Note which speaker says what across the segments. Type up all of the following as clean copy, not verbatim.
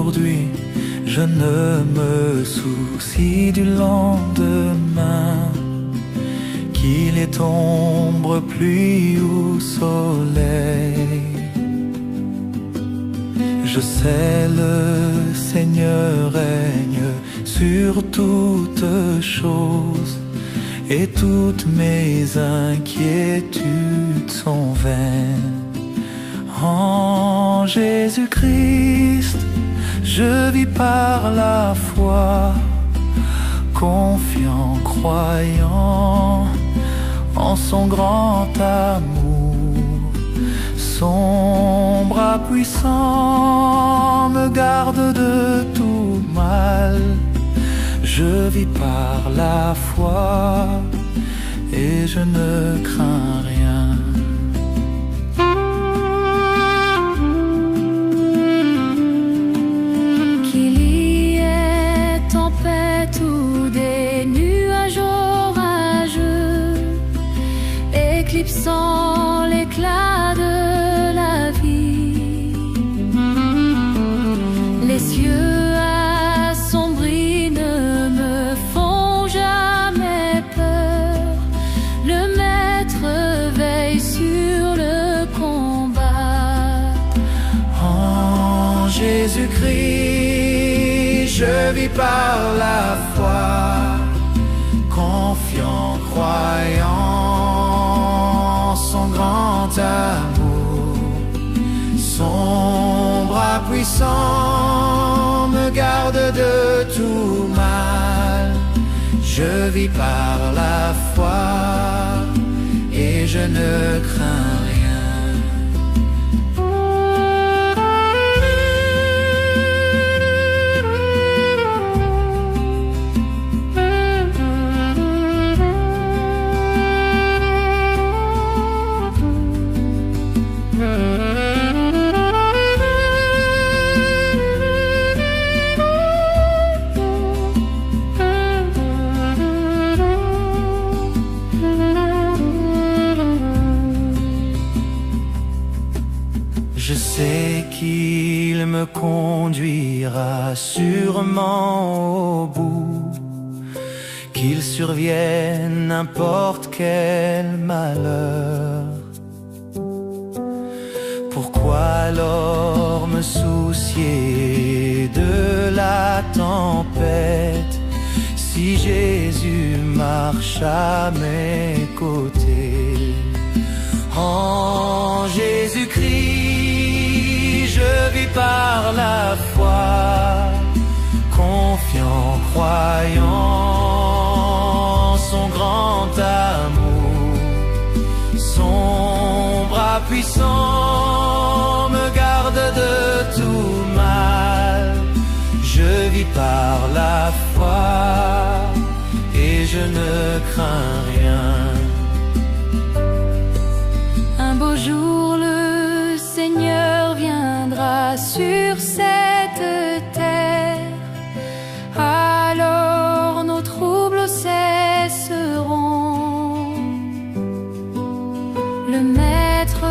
Speaker 1: aujourd'hui, je ne me soucie du lendemain, qu'il est ombre, pluie ou soleil. Je sais le Seigneur règne sur toutes choses, et toutes mes inquiétudes sont vaines. En Jésus-Christ, je vis par la foi, confiant, croyant en son grand amour. Son bras puissant me garde de tout mal. Je vis par la foi et je ne crains rien.
Speaker 2: Qu'il y ait tempête ou des nuages orageux, éclipsant l'éclat de la vie, les cieux
Speaker 1: Jésus-Christ, je vis par la foi, confiant, croyant son grand amour. Son bras puissant me garde de tout mal. Je vis par la foi et je ne crains rien. Je sais qu'il me conduira sûrement au bout, qu'il survienne n'importe quel malheur. Pourquoi alors me soucier de la tempête si Jésus marche à mes côtés? En Jésus-Christ, je vis par la foi, confiant, croyant son grand amour. Son bras puissant me garde de tout mal. Je vis par la foi et je ne crains rien.
Speaker 2: Un beau jour, le Seigneur viendra sur cette terre. Alors nos troubles cesseront. Le Maître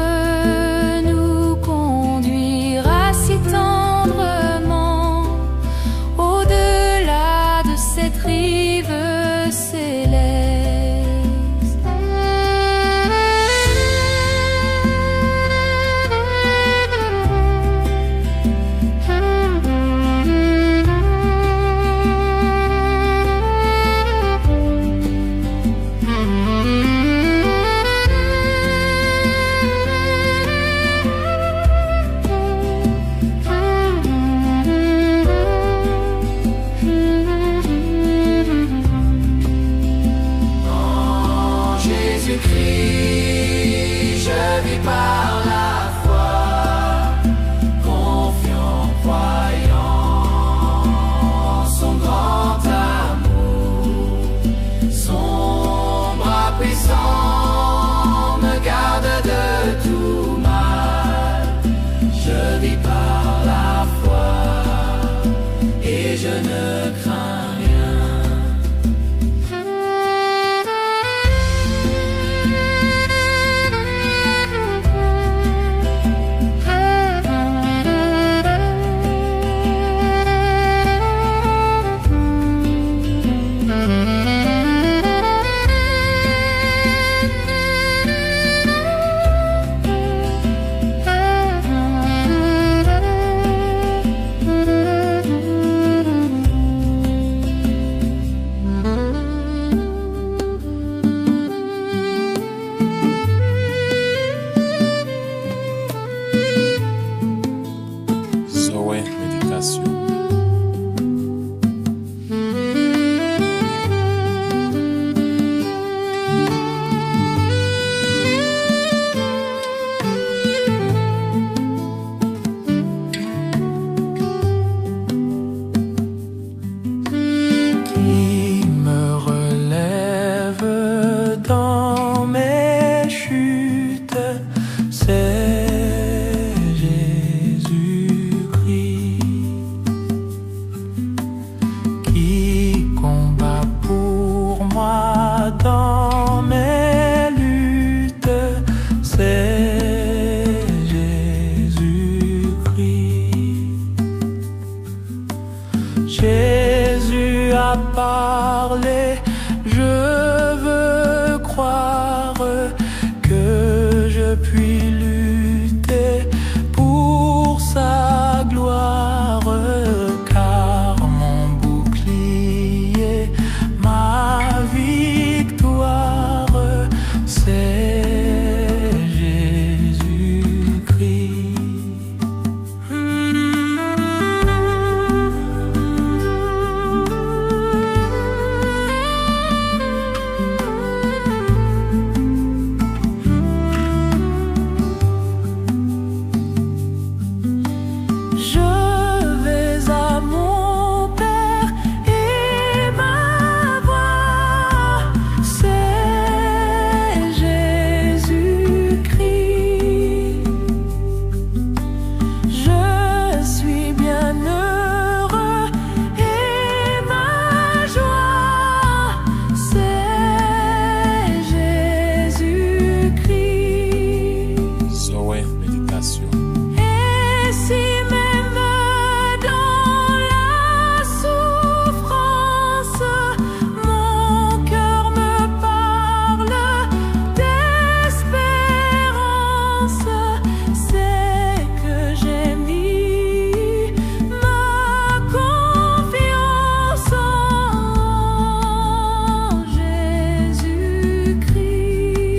Speaker 2: nous conduira si tendrement au-delà de cette rive céleste.
Speaker 1: Jésus-Christ, je vis par la foi, confiant, croyant son grand amour. Son bras puissant me garde de tout mal. Je vis par la foi et je ne crains rien.
Speaker 3: Zoé Méditation.
Speaker 1: Qui me relève dans mes chutes, c'est Jésus-Christ. Qui combat pour moi dans mes luttes, c'est Jésus-Christ. Jésus a parlé, je veux croire que je puis lutter pour sa gloire, car mon bouclier, ma victoire, c'est Jésus-Christ. Je vais à mon Père et ma voix, c'est Jésus-Christ. Je suis bien heureux et ma joie, c'est Jésus-Christ.
Speaker 3: Zoé Méditation.
Speaker 2: Et si même dans la souffrance, mon cœur me parle d'espérance, c'est que j'ai mis ma confiance en Jésus-Christ.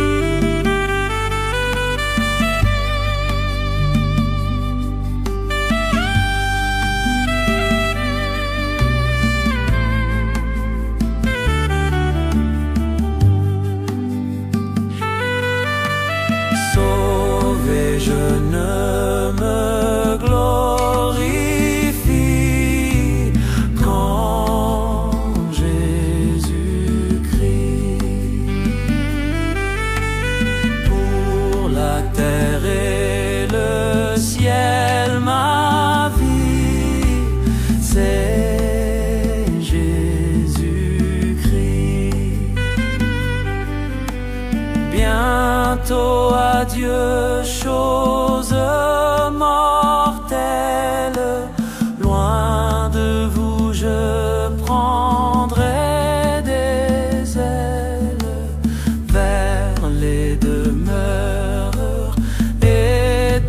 Speaker 1: Sauvé, je ne me glorifie qu'en Jésus-Christ. Pour la terre et le ciel, ma vie, c'est Jésus-Christ. Bientôt adieu, choses mortelles, loin de vous je prendrai des ailes vers les demeures éternelles,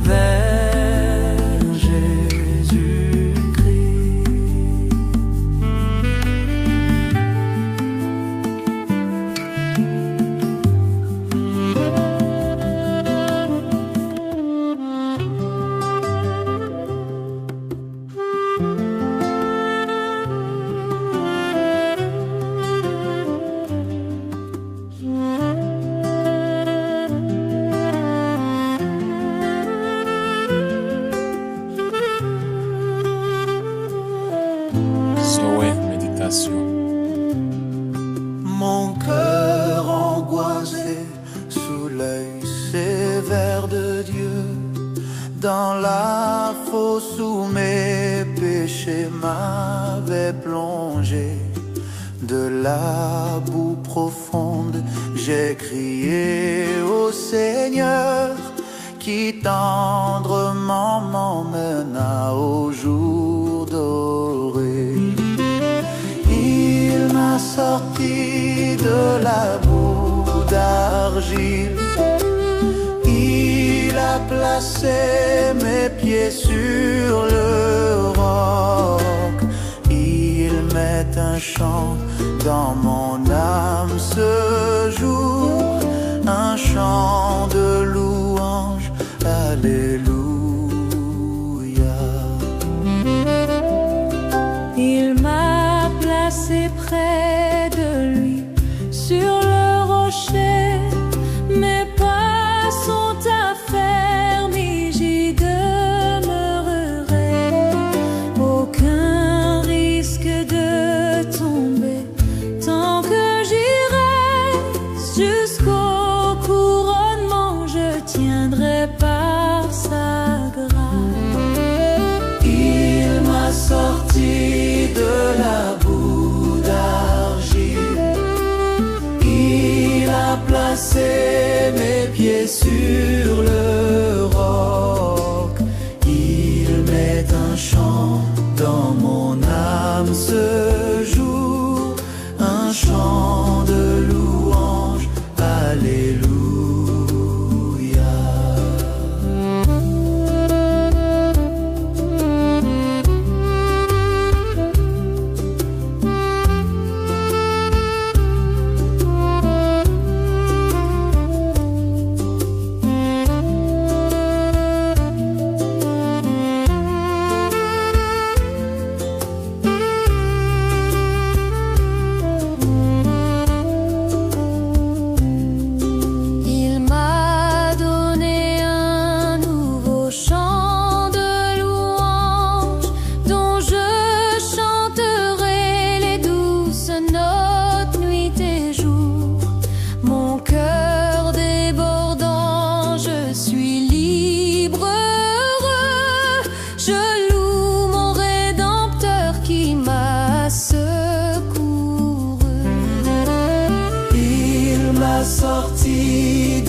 Speaker 1: vers Jésus-Christ.
Speaker 3: Zoé Méditation.
Speaker 1: Mon cœur angoissé sous l'œil sévère de Dieu, dans la fosse où mes péchés m'avaient plongé. De la boue profonde, j'ai crié au Seigneur, qui tendrement m'emmena au jour doré. Il m'a sorti de la boue d'argile, il a placé mes pieds sur le roc. Il met un chant dans mon âme ce jour, un chant de louange, alléluia.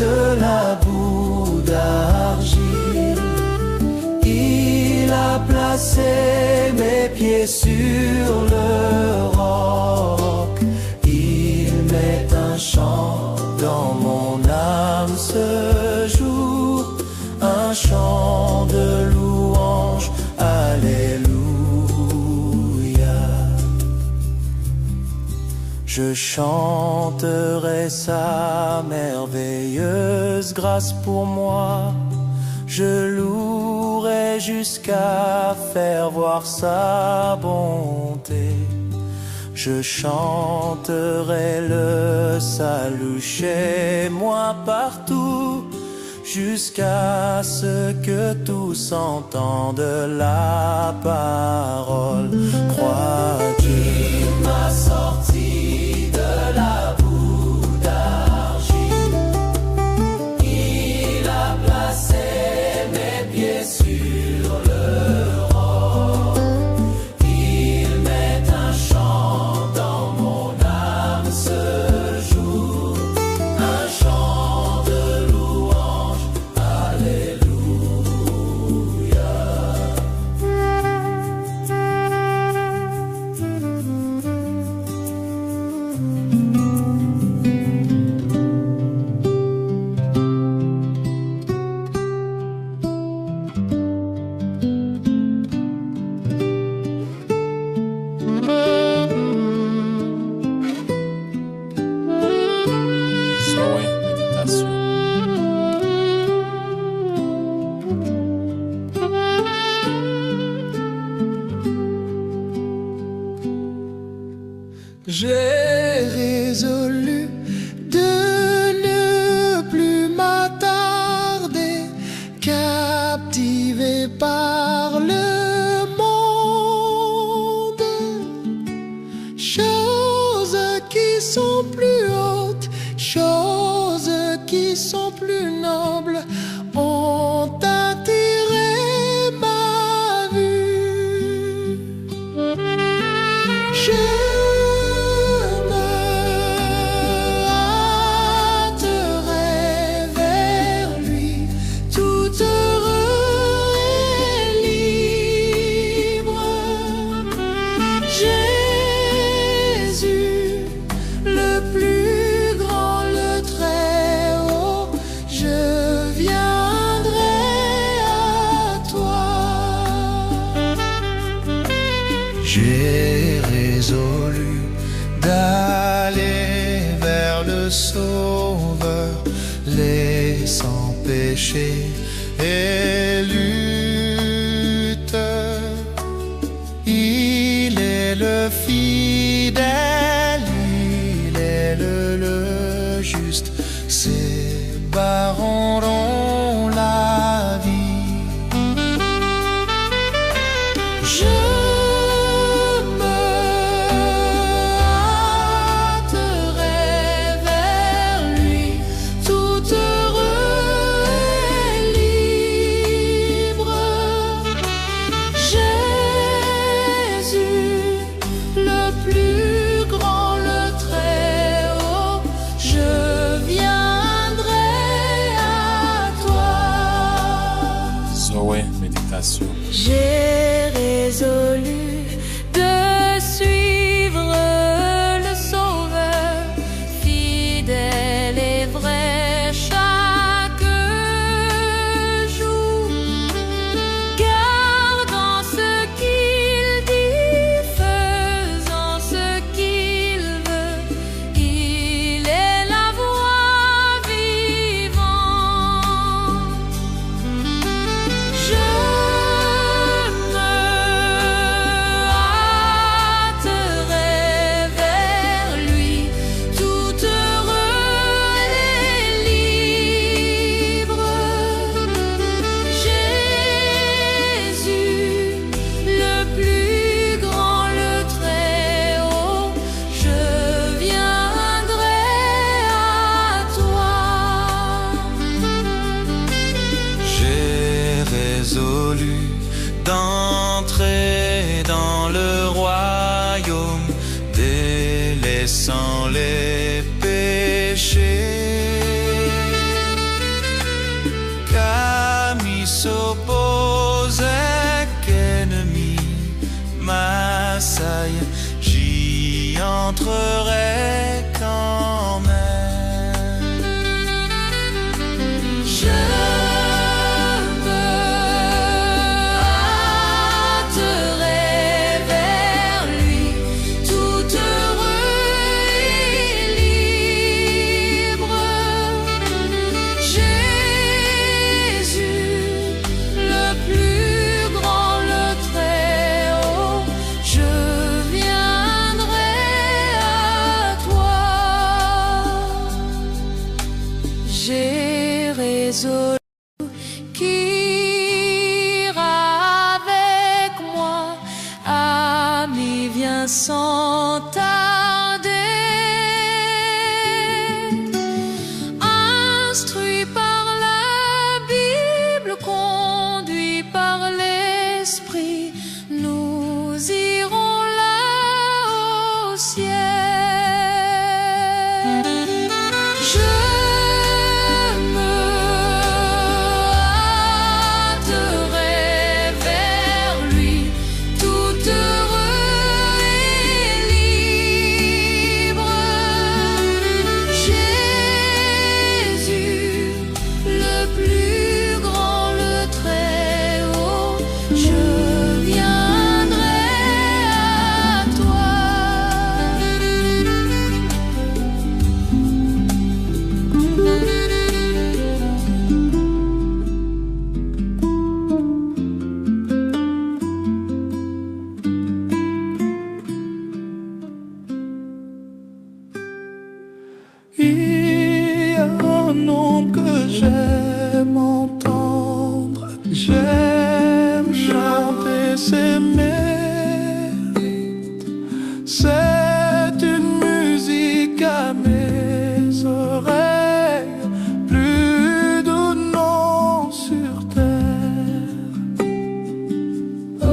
Speaker 1: de la boue d'argile. Il a placé mes pieds sur le roc. Il met un chant dans mon âme ce jour, un chant de louange, alléluia. Je chanterai sa merveilleuse grâce pour moi. Je louerai jusqu'à faire voir sa bonté. Je chanterai le salut chez moi partout, jusqu'à ce que tous entendent la parole. Crois qu'il m'a sorti de la boue d'argile. Il a placé mes pieds sur le roc. Il met un chant dans mon âme ce jour, un chant de louange, alléluia.
Speaker 3: Zoé Méditation.
Speaker 1: J'ai résolu de ne plus m'attarder, captivé par le monde. Choses qui sont plus hautes, choses qui sont plus nobles, ont attiré ma vue. Je me hâterai vers lui, tout heureux et libre. Jésus, le plus grand, le très haut, je viendrai à toi. J'ai résolu d'aller vers le Sauveur, laissant péché et lutte. Il est le fidèle, il est le juste, ses bas rendront la vie. Je me hâterai vers lui, tout heureux et libre. Jésus, le plus grand, le très haut, je viendrai à toi.
Speaker 3: Zoé Méditation.
Speaker 2: J'ai résolu de suivre le Sauveur, fidèle et vrai chaque jour, gardant ce qu'il dit, faisant ce qu'il veut. Il est la voix vivante. Je me
Speaker 1: d'entrer dans le royaume, délaissant les péchés. rentrerai quand même.
Speaker 2: Je me hâterai vers lui, tout heureux et libre. Jésus, le plus grand, le très haut, je viendrai à toi. J'ai résolu qu'ira avec moi, ami, viens sans tarder. Instruit par la Bible, conduit par l'Esprit, nous irons là au ciel. Je me hâterai vers lui, tout heureux et libre. Jésus, le plus grand, le très haut, je viendrai à toi.
Speaker 1: Il y a un nom que j'aime entendre, j'aime chanter ses mérites. C'est une musique à mes oreilles, plus de nom sur terre. Oh,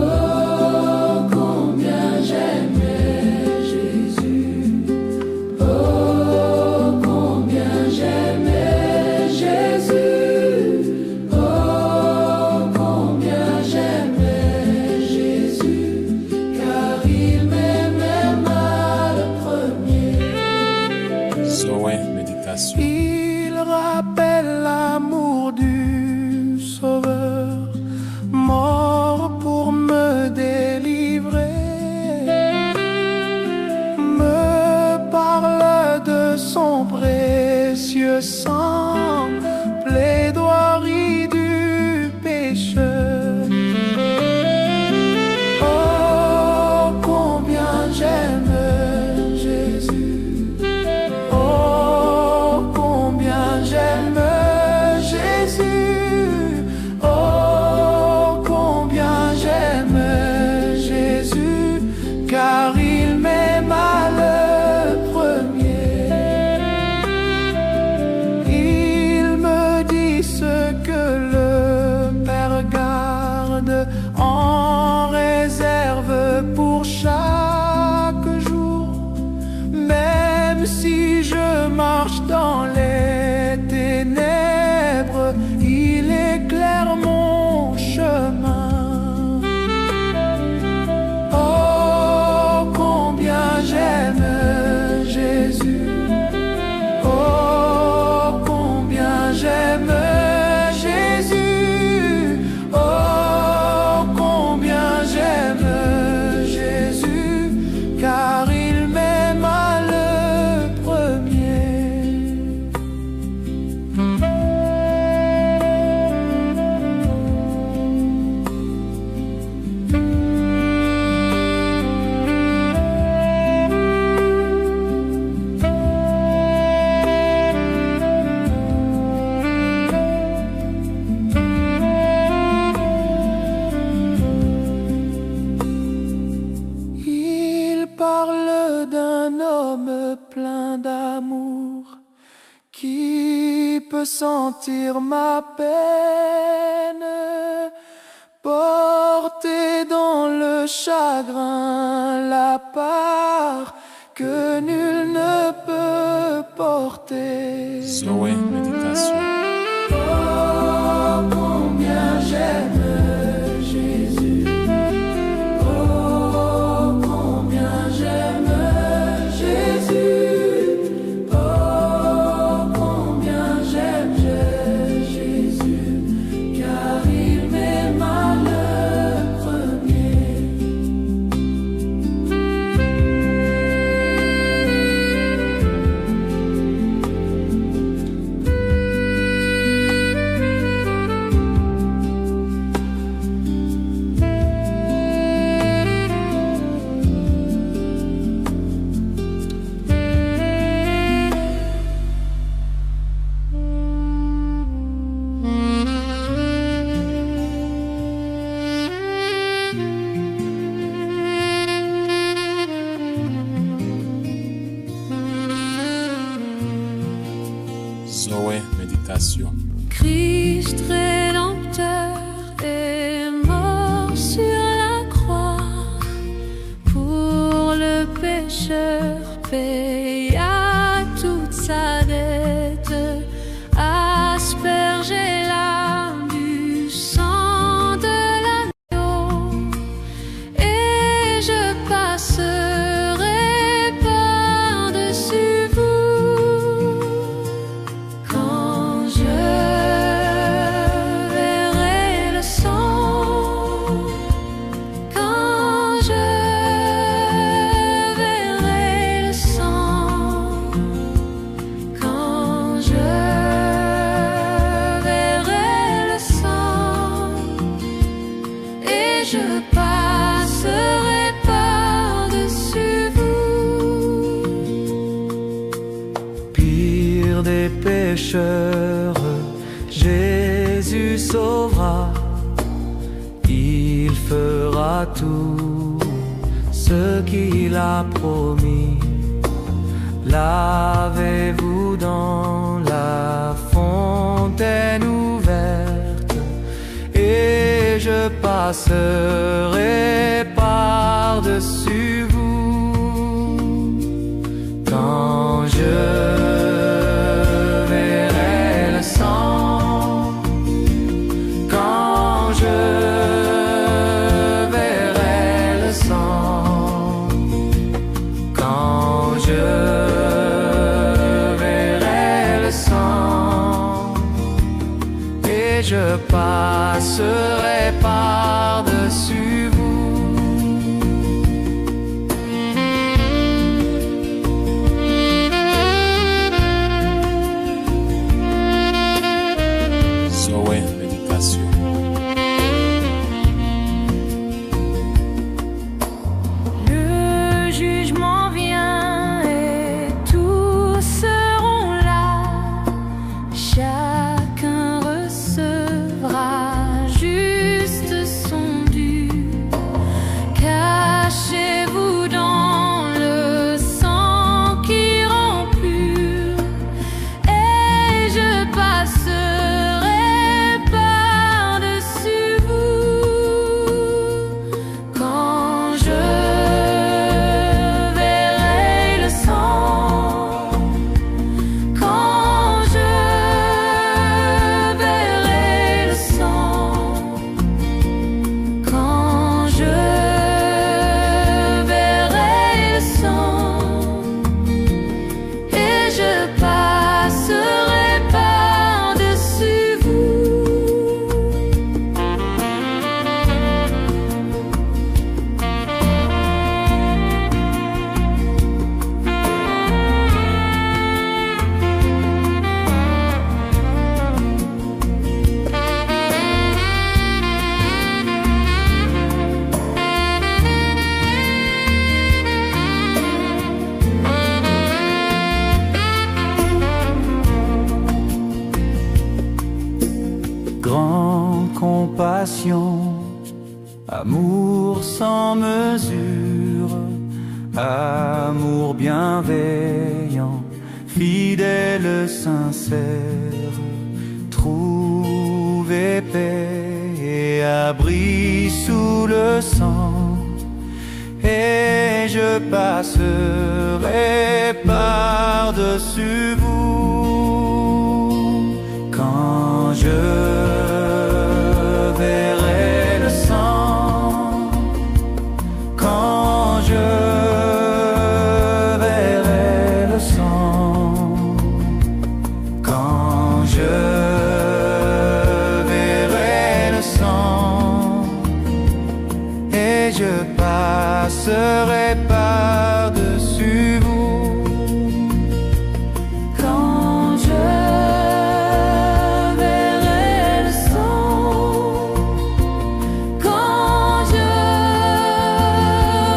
Speaker 1: combien j'aimais Jésus. Oh, combien j'aimais Jésus. Oh, combien j'aimais Jésus, car il m'aimait mal le premier.
Speaker 3: Zoé, méditation.
Speaker 1: Il rappelle l'amour du Sauveur, mort pour me délivrer. Me parle de son précieux sang, plaidoirie du pécheur. Oh, combien j'aime Jésus. Oh, combien j'aime Jésus. Oh, combien j'aime Jésus, car il m'aima le premier. Il me dit ce que le Père garde en réserve pour chaque jour. Même si je marche dans les ténèbres, il éclaire mon chemin. Oh, combien j'aime Jésus. Oh, combien j'aime Jésus. Oh, combien j'aime Jésus, car il m'aima le premier. Il parle d'un homme plein d'amour qui peut sentir ma peine, porter dans le chagrin la part que nul ne peut porter.
Speaker 3: Zoé, méditation.
Speaker 1: Oh, combien j'aime Jésus. Oh, combien j'aime Jésus.
Speaker 2: pécheur paya toute sa dette, aspergez la du sang de l'agneau, et je passerai par-dessus vous quand je verrai le sang, quand je verrai le sang, quand je verrai le sang, et je passerai par-dessus vous.
Speaker 1: Pire des pécheurs, Jésus sauvera. Il fera tout ce qu'il a promis. Lavez-vous dans la fontaine ouverte, et je passerai par-dessus vous quand je verrai le sang, quand je verrai le sang, quand je verrai le sang, et je passerai par-dessus vous.
Speaker 3: Zoé, méditation.
Speaker 2: Le jugement vient et tous seront là. Chacun recevra juste son dû. Cachez-vous dans le sang qui rend pur, et je passerai par-dessus vous quand je verrai le sang, quand je verrai le sang, quand je verrai le sang, et je passerai par-dessus vous.
Speaker 1: Grande compassion, amour sans mesure, amour bienveillant, fidèle, sincère, trouver paix et abri sous le sang, et je passerai par-dessus vous quand je verrai le sang, quand je verrai le sang, quand je verrai le sang, et je passerai par-dessus vous
Speaker 2: Quand je verrai le sang, quand je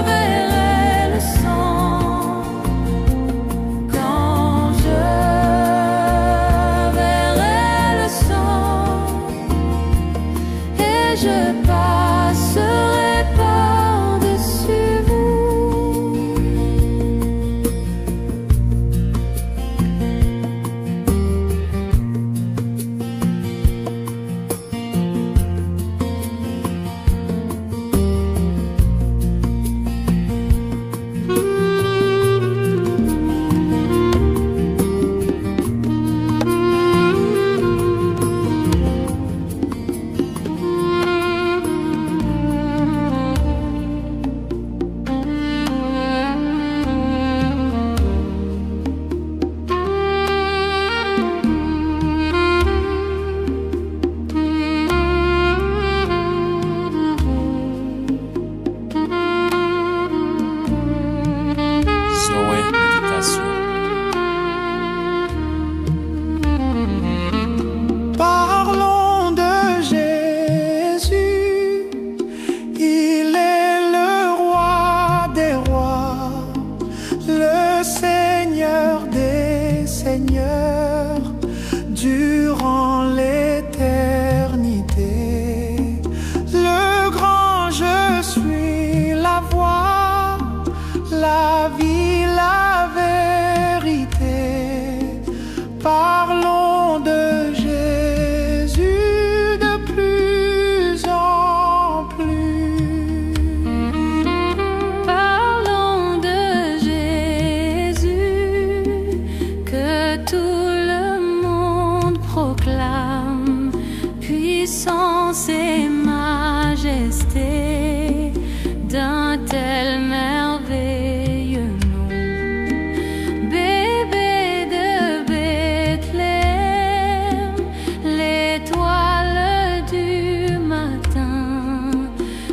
Speaker 2: verrai le sang, quand je verrai le sang, et je passerai par-dessus vous.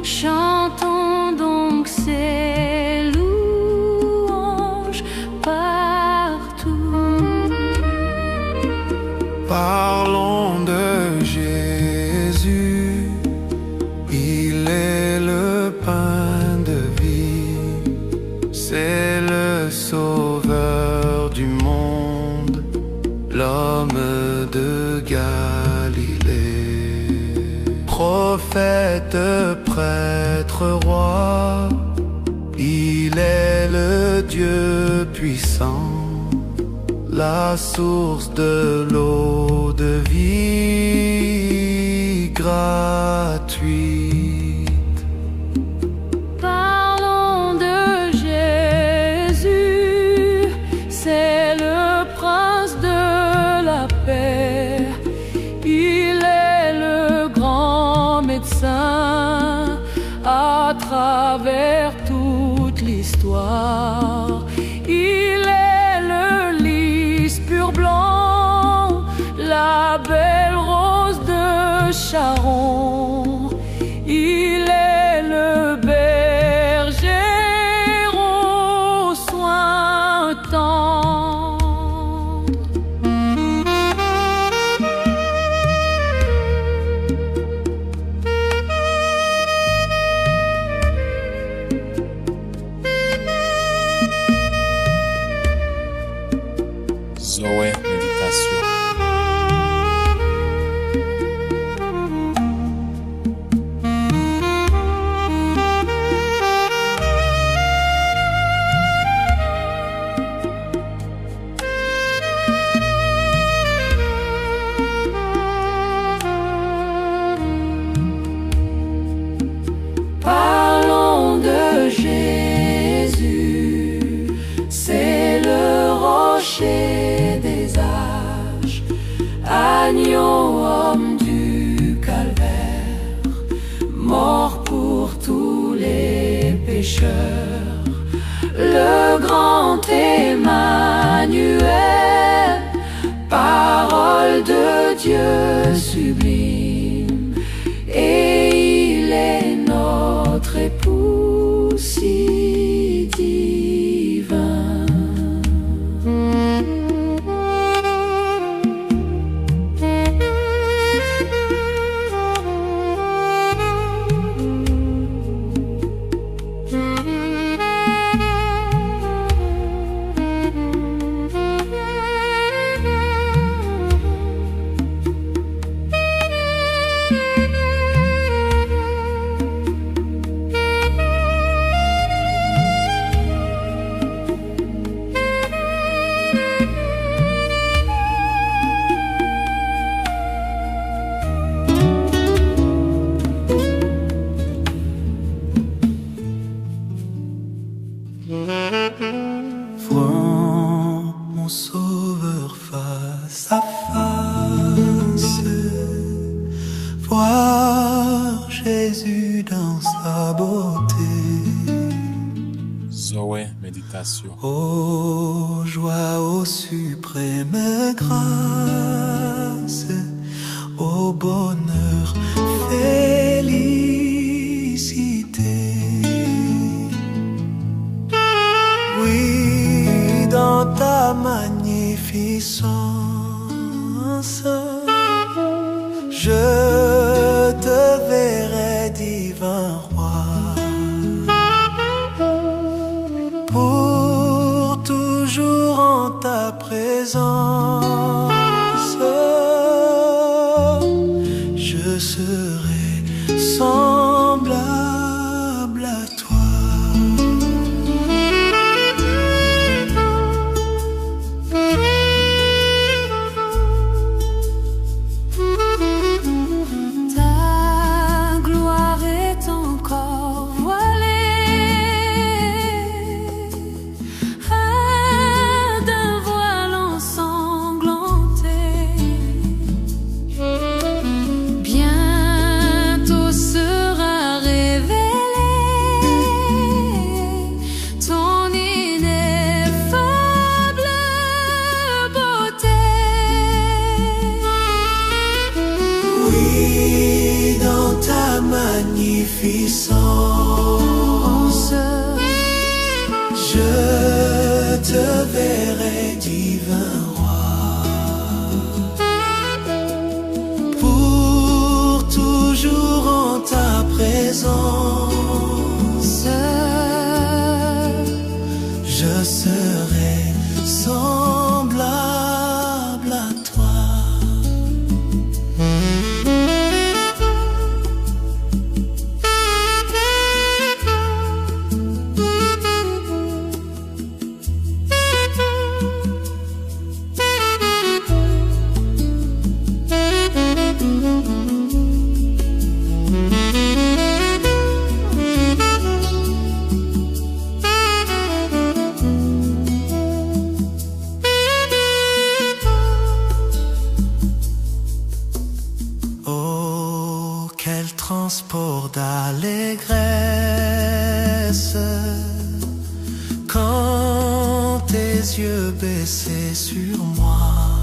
Speaker 2: Chantons donc ces louanges partout.
Speaker 1: Parlons de Jésus, il est le pain de vie, c'est le sauveur du monde, l'homme de Galilée. Prophète, prêtre, roi, il est le Dieu puissant, la source de l'eau de vie gratuite.
Speaker 2: Parlons de Jésus, c'est le prince de la paix. Il est le grand médecin à travers toute l'histoire. Il est le lys pur blanc, la belle rose de Sharon. Il est le berger aux soins tendres.
Speaker 3: Zoé Méditation.
Speaker 2: Parlons de Jésus, c'est le rocher des âges, agneau homme du calvaire, mort pour tous les pécheurs, le grand Emmanuel, parole de Dieu sublime, et il est notre époux si divin.
Speaker 1: Vois mon sauveur face à face, voir Jésus dans sa beauté.
Speaker 3: Zoé Méditation.
Speaker 1: Ô joie, ô suprême grâce, ô bonheur, félicité. Oui, dans ta magnificence, je te verrai, divin roi, pour toujours en ta présence. Je serai semblable à toi.
Speaker 2: Ta gloire est encore voilée d'un voile ensanglantissant.
Speaker 1: magnificence. Je te verrai, divin roi, pour toujours en ta présence. Je serai semblable à toi. Quel transport d'allégresse quand tes yeux baissés sur moi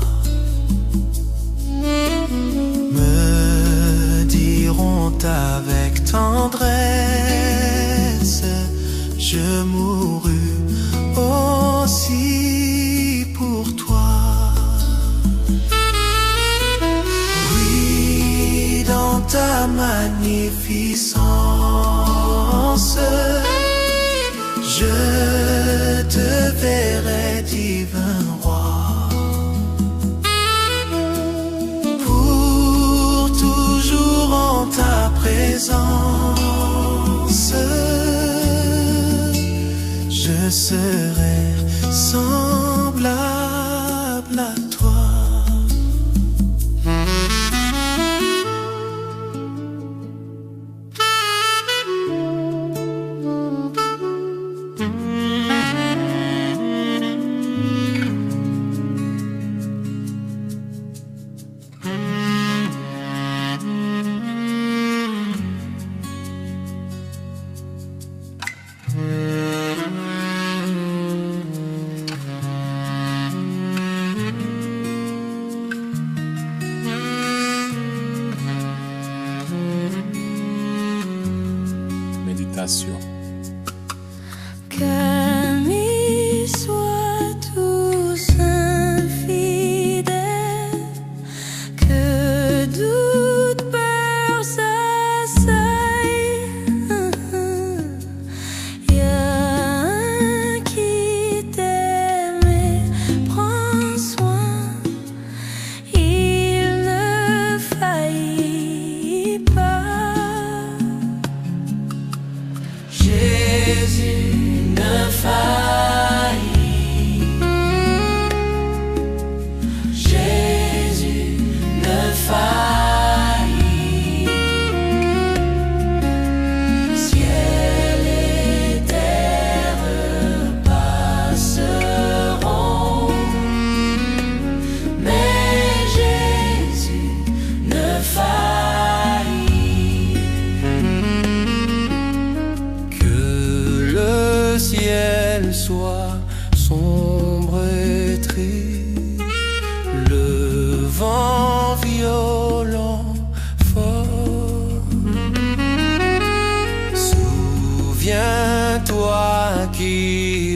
Speaker 1: me diront avec tendresse: je mourus aussi pour toi. Dans ta magnificence, je te verrai, divin roi, pour toujours en ta présence. Je serai semblable à toi.
Speaker 3: Méditation.
Speaker 2: Qu'amis soient tous infidèles, que doute, peur s'assaille. Y a un qui t'aime et prend soin, il ne faillit pas.
Speaker 1: Jésus ne faillit. Jésus ne faillit. Ciel et terre passeront, mais Jésus ne faillit. Que le ciel soit sombre et triste, le vent violent fort. Souviens-toi qui